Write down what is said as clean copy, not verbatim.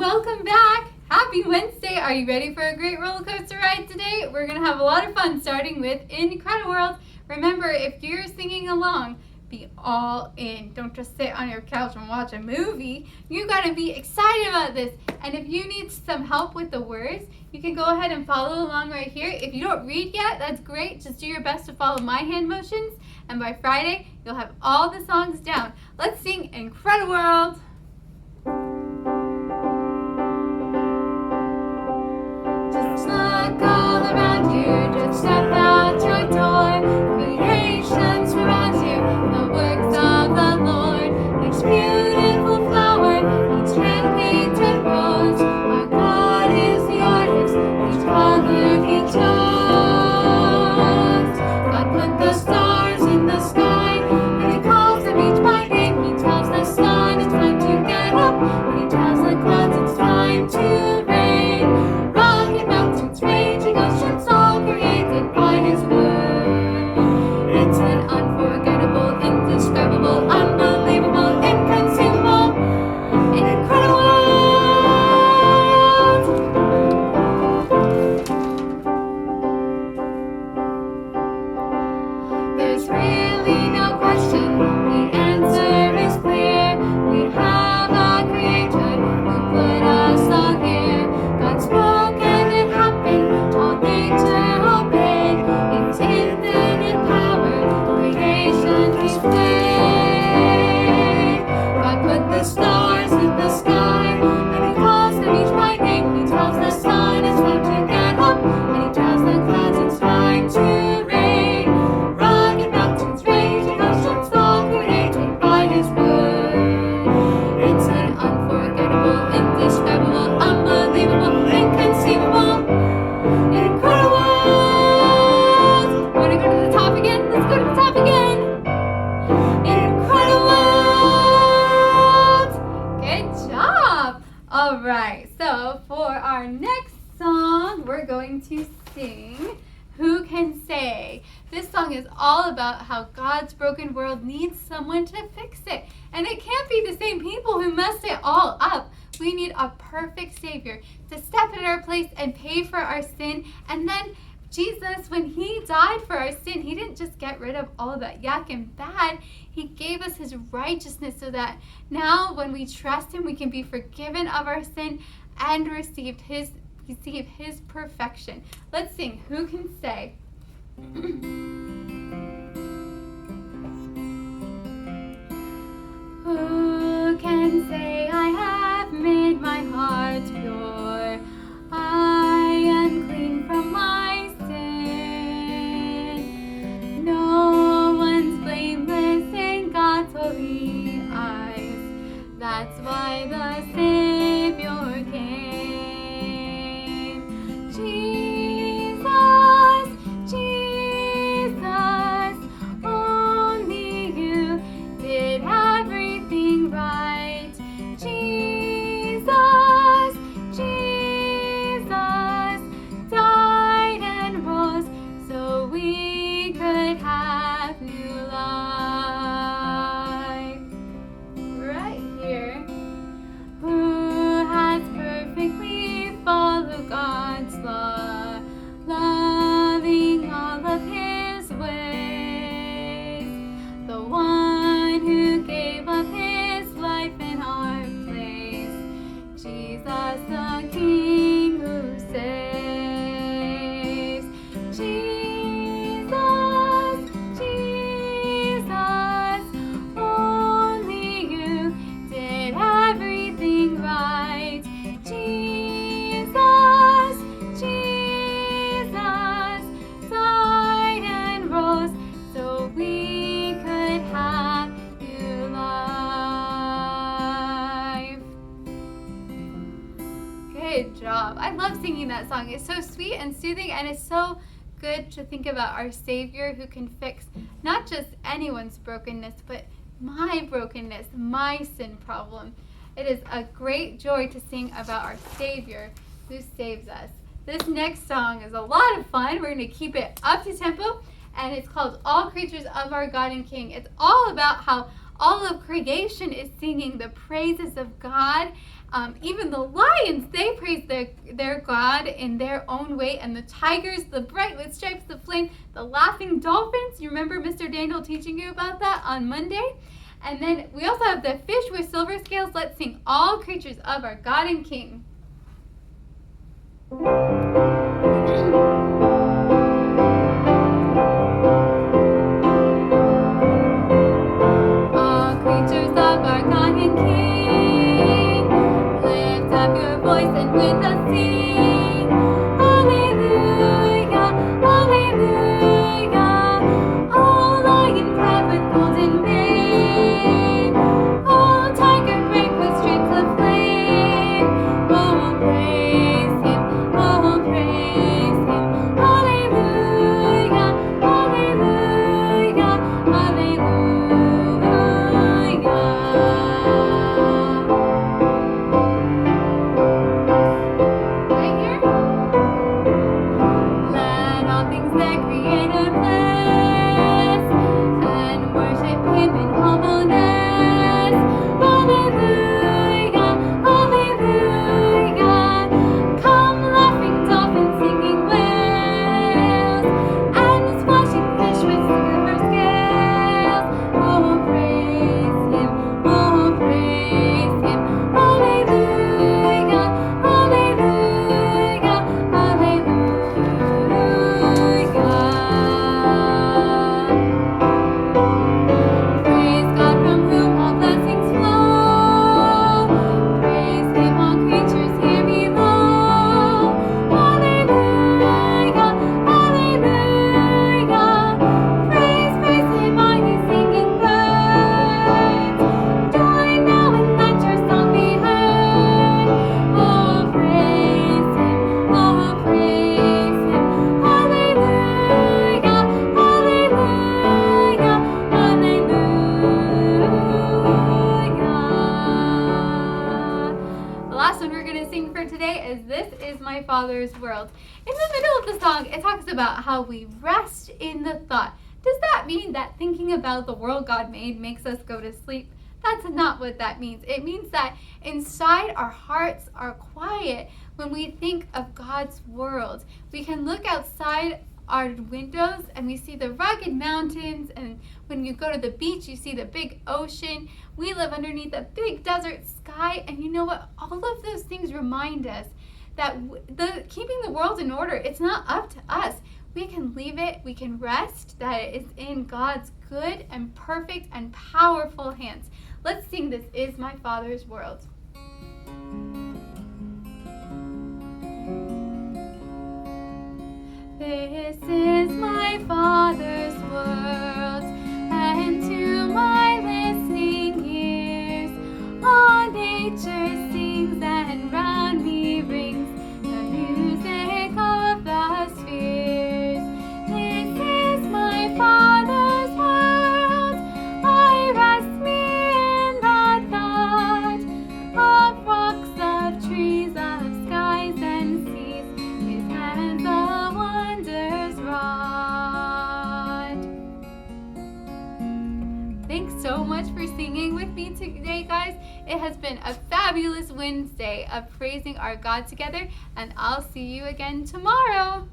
welcome back. Happy Wednesday. Are you ready for a great roller coaster ride today? We're going to have a lot of fun starting with Incredible World. Remember, if you're singing along, be all in. Don't just sit on your couch and watch a movie. You got to be excited about this. And if you need some help with the words, you can go ahead and follow along right here. If you don't read yet, that's great. Just do your best to follow my hand motions. And by Friday, you'll have all the songs down. Let's sing Incredible World. Just look all around you, just step out your door. Creation surrounds you, the works of the Lord. Each beautiful flower, each hand-painted rose. Our God is the artist, each color he chose. God put the stars in the sky, and he calls them each by name. He tells the sun it's time to get up, and he tells the clouds it's time to rain. Rocket mountains, raging oceans, all created by his word. It's an unforgettable, indescribable, unbelievable, inconceivable, incredible world. There's really no question, the answer is clear. We have a creator who put us all here. God spoke and it happened, all nature obeyed. It's infinite power, creation displayed. God put the stars in the sky, and he calls them each by name. He tells the sun it's time to get up, and he tells the clouds it's time to rain. Rugged mountains, raging oceans, all created by his word. It's an unforgettable, indescribable, unbelievable, inconceivable, incredible world. Want to go to the top again? Let's go to the top again. Incredible world. Good job. All right. So for our next song, we're going to sing Who Can Say? This song is all about how God's broken world needs someone to fix it. And it can't be the same people who messed it all up. We need a perfect Savior to step in our place and pay for our sin. And then Jesus, when he died for our sin, he didn't just get rid of all of that yuck and bad. He gave us his righteousness so that now when we trust him, we can be forgiven of our sin and receive his perfection. Let's sing Who Can Say? Who can say I have made my heart pure? I am clean from my sin. No one's blameless in God's holy eyes. That's why the Savior came. Jesus, Jesus, only you did everything right. Jesus, Jesus, died and rose so we could have new life. Right here. Who has perfectly followed God's law, loving all of his ways? The one who gave up his life in our place, Jesus the King who saves. Jesus, Jesus, only you did everything right. Jesus, Jesus, died and rose so we could have new life. Good job. I love singing that song. It's so sweet and soothing, and it's so good to think about our Savior who can fix not just anyone's brokenness, but my brokenness, my sin problem. It is a great joy to sing about our Savior who saves us. This next song is a lot of fun. We're going to keep it up to tempo, and it's called All Creatures of Our God and King. It's all about how all of creation is singing the praises of God Even the lions, they praise their God in their own way. And the tigers, the bright with stripes of flame, the laughing dolphins. You remember Mr. Daniel teaching you about that on Monday? And then we also have the fish with silver scales. Let's sing all creatures of our God and King. All creatures of our God and King, lift up your voice and with us sing. Alleluia, alleluia. All lion clad with golden mane, all tiger great with stripes of flame. Oh, praise him, oh, praise him. Alleluia, alleluia, alleluia. Right here. Let all things that Creator bless and worship Him in humbleness. Alleluia, alleluia. Come, laughing dolphins, singing whales, and splashing fish with silver scales. Oh, praise Him, oh, praise Him. Alleluia, alleluia, alleluia. Praise God from whom all blessings flow. Praise Him, all creatures here below. Alleluia, alleluia. Praise, praise Him, all you singing birds. Join now and let your song be heard. Oh, praise Him, oh, praise Him. Alleluia, alleluia, alleluia. The last one we're going to sing for today is This Is My Father's World. In the middle of the song, it talks about how we rest in the thought. Does that mean that thinking about the world God made makes us go to sleep? That's not what that means. It means that inside our hearts are quiet when we think of God's world. We can look outside our windows and we see the rugged mountains, and when you go to the beach you see the big ocean. We live underneath a big desert sky, and you know what? All of those things remind us that keeping the world in order, it's not up to us. We can leave it, we can rest, that it is in God's good and perfect and powerful hands. Let's sing This Is My Father's World. This is my Father's world, and to my listening ears, all nature sings and round me rings the music of the spheres. This is my Father's world, I rest me in the thought of rocks, of trees, of skies and seas, His hands the wonders wrought. Thanks so much for singing with me today, guys. It has been a fabulous Wednesday of praising our God together, and I'll see you again tomorrow.